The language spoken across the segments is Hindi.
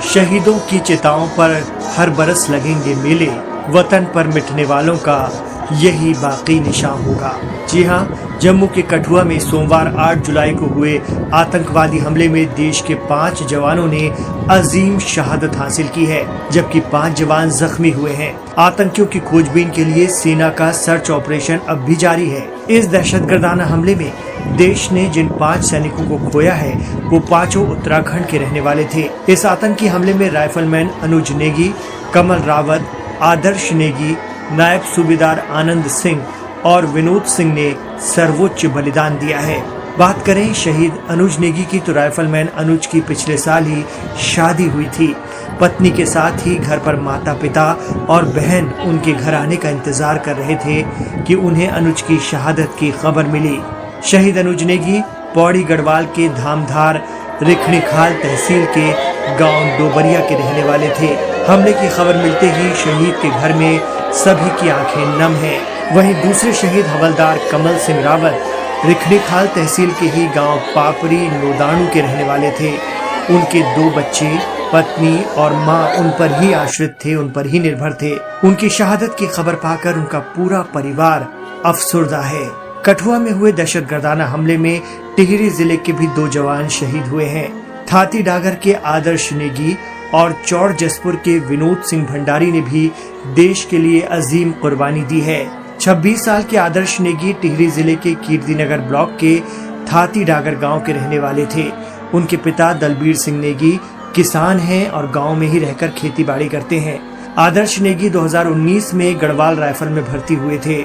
शहीदों की चिताओं पर हर बरस लगेंगे मेले, वतन पर मिटने वालों का यही बाकी निशान होगा। जी हां, जम्मू के कठुआ में सोमवार 8 जुलाई को हुए आतंकवादी हमले में देश के 5 जवानों ने अजीम शहादत हासिल की है, जबकि 5 जवान जख्मी हुए हैं। आतंकियों की खोजबीन के लिए सेना का सर्च ऑपरेशन अब भी जारी है। इस दहशतगर्दाना हमले में देश ने जिन 5 सैनिकों को खोया है, वो पांचों उत्तराखंड के रहने वाले थे। इस आतंकी हमले में राइफलमैन अनुज नेगी, कमल रावत, आदर्श नेगी, नायब सूबेदार आनंद सिंह और विनोद सिंह ने सर्वोच्च बलिदान दिया है। बात करें शहीद अनुज नेगी की, तो राइफलमैन अनुज की पिछले साल ही शादी हुई थी। पत्नी के साथ ही घर पर माता पिता और बहन उनके घर आने का इंतजार कर रहे थे कि उन्हें अनुज की शहादत की खबर मिली। शहीद अनुज नेगी पौड़ी गढ़वाल के धामधार रिखणीखाल तहसील के गांव डोबरिया के रहने वाले थे। हमले की खबर मिलते ही शहीद के घर में सभी की आंखें नम हैं। वहीं दूसरे शहीद हवलदार कमल सिंह रावत रिखणीखाल तहसील के ही गांव पापरी नोदाणु के रहने वाले थे। उनके 2 बच्चे, पत्नी और मां उन पर ही आश्रित थे, उन पर ही निर्भर थे। उनकी शहादत की खबर पाकर उनका पूरा परिवार अफसुर्दा है। कठुआ में हुए दहशतगर्दाना हमले में टिहरी जिले के भी 2 जवान शहीद हुए हैं। थाती डागर के आदर्श नेगी और चौड़ जसपुर के विनोद सिंह भंडारी ने भी देश के लिए अजीम कुर्बानी दी है। 26 साल के आदर्श नेगी टिहरी जिले के कीर्तिनगर ब्लॉक के थाती डागर गांव के रहने वाले थे। उनके पिता दलबीर सिंह नेगी किसान हैं और गांव में ही रहकर खेती बाड़ी करते हैं। आदर्श नेगी 2019 में गढ़वाल राइफल में भर्ती हुए थे।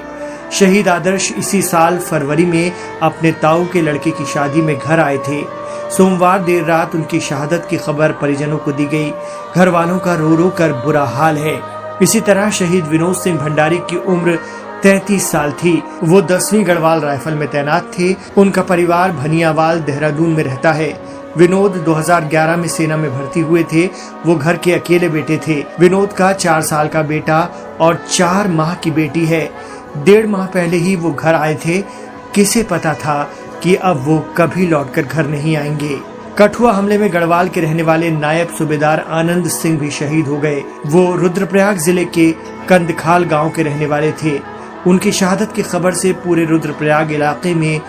शहीद आदर्श इसी साल फरवरी में अपने ताऊ के लड़के की शादी में घर आए थे। सोमवार देर रात उनकी शहादत की खबर परिजनों को दी गई। घर वालों का रो रो कर बुरा हाल है। इसी तरह शहीद विनोद सिंह भंडारी की उम्र 33 साल थी। वो 10वीं गढ़वाल राइफल में तैनात थे। उनका परिवार भनियावाल देहरादून में रहता है। विनोद 2011 में सेना में भर्ती हुए थे। वो घर के अकेले बेटे थे। विनोद का 4 साल का बेटा और 4 माह की बेटी है। 1.5 माह पहले ही वो घर आए थे। किसे पता था कि अब वो कभी लौटकर घर नहीं आएंगे। कठुआ हमले में गढ़वाल के रहने वाले नायब सूबेदार आनंद सिंह भी शहीद हो गए। वो रुद्रप्रयाग जिले के कंदखाल गांव के रहने वाले थे। उनकी शहादत की खबर से पूरे रुद्रप्रयाग इलाके में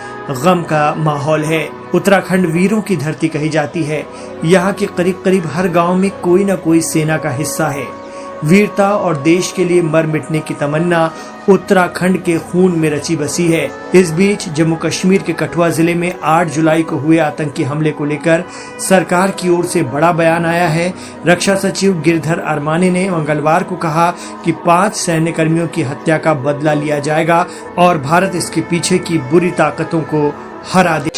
गम का माहौल है। उत्तराखंड वीरों की धरती कही जाती है। यहाँ के करीब करीब हर गांव में कोई न कोई सेना का हिस्सा है। वीरता और देश के लिए मर मिटने की तमन्ना उत्तराखंड के खून में रची बसी है। इस बीच जम्मू कश्मीर के कठुआ जिले में 8 जुलाई को हुए आतंकी हमले को लेकर सरकार की ओर से बड़ा बयान आया है। रक्षा सचिव गिरधर अरमाने ने मंगलवार को कहा कि 5 सैन्य कर्मियों की हत्या का बदला लिया जाएगा और भारत इसके पीछे की बुरी ताकतों को हरा दे।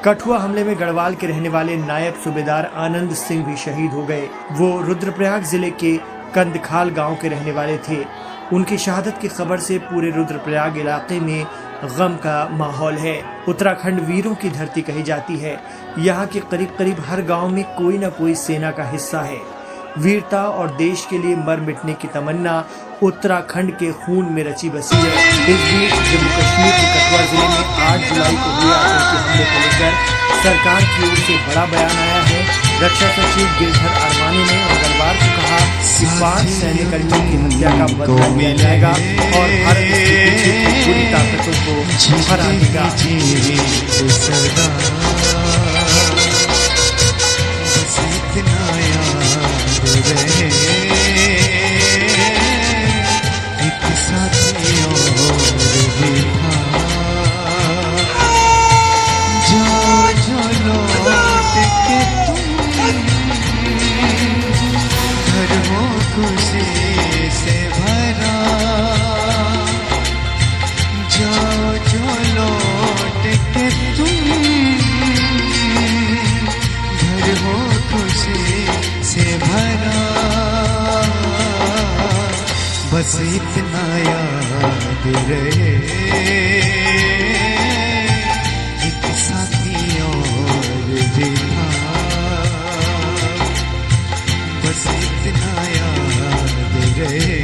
कठुआ हमले में गढ़वाल के रहने वाले नायब सूबेदार आनंद सिंह भी शहीद हो गए। वो रुद्रप्रयाग जिले के कंदखाल गांव के रहने वाले थे। उनकी शहादत की खबर से पूरे रुद्रप्रयाग इलाके में गम का माहौल है। उत्तराखंड वीरों की धरती कही जाती है। यहाँ के करीब करीब हर गांव में कोई न कोई सेना का हिस्सा है। वीरता और देश के लिए मर मिटने की तमन्ना उत्तराखंड के खून में रची बसी है। इस बीच जम्मू कश्मीर के कठुआ जिले में 8 जुलाई को हुए आतंकी हमले को लेकर सरकार की ओर से बड़ा बयान आया है। रक्षा सचिव गिरधर अरमानी ने मंगलवार को कहा कि 5 सैन्यकर्मियों की हत्या का बदला लिया जाएगा और भारत इसके पीछे की पूरी ताकतों को हरा देगा। बस इतना याद रहे एक साथी और भी था। बस इतना याद रहे